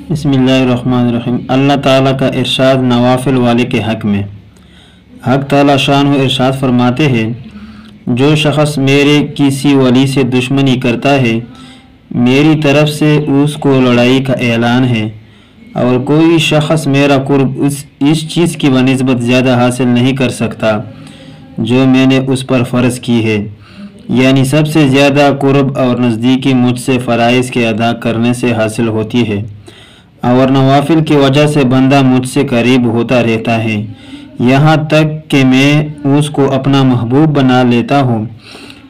بسم اللہ الرحمن الرحیم۔ اللہ تعالیٰ کا ارشاد نوافل والے کے حق میں۔ حق تعالیٰ شان ارشاد فرماتے ہیں، جو شخص میرے کسی ولی سے دشمنی کرتا ہے، میری طرف سے اس کو لڑائی کا اعلان ہے، اور کوئی شخص میرا قرب اس چیز کی بنسبت زیادہ حاصل نہیں کر سکتا جو میں نے اس پر فرض کی ہے، یعنی سب سے زیادہ قرب اور نزدیکی مجھ سے فرائض کے ادا کرنے سے حاصل ہوتی ہے، اور نوافل کی وجہ سے بندہ مجھ سے قریب ہوتا رہتا ہے، یہاں تک کہ میں اس کو اپنا محبوب بنا لیتا ہوں،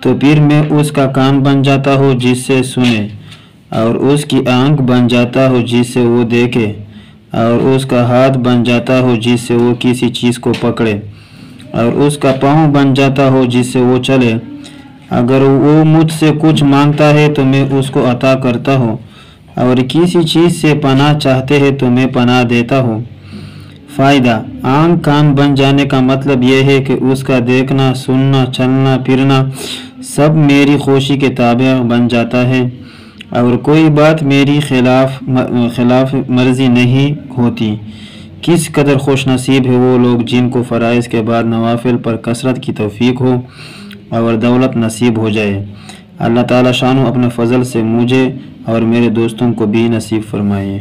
تو پھر میں اس کا کان بن جاتا ہوں جس سے سنے، اور اس کی آنکھ بن جاتا ہوں جس سے وہ دیکھے، اور اس کا ہاتھ بن جاتا ہوں جس سے وہ کسی چیز کو پکڑے، اور اس کا پاؤں بن جاتا ہوں جس سے وہ چلے۔ اگر وہ مجھ سے کچھ مانگتا ہے تو میں اس کو عطا کرتا ہوں، اور کسی چیز سے پناہ چاہتے ہیں تو میں پناہ دیتا ہوں۔ فائدہ: آنکھ کان بن جانے کا مطلب یہ ہے کہ اس کا دیکھنا، سننا، چلنا پھرنا سب میری خوشی کے تابع بن جاتا ہے، اور کوئی بات میری خلاف مرضی نہیں ہوتی۔ کس قدر خوش نصیب ہے وہ لوگ جن کو فرائض کے بعد نوافل پر کثرت کی توفیق ہو اور دولت نصیب ہو جائے۔ اللہ تعالیٰ شانو اپنے فضل سے مجھے اور میرے دوستوں کو بھی نصیب فرمائے۔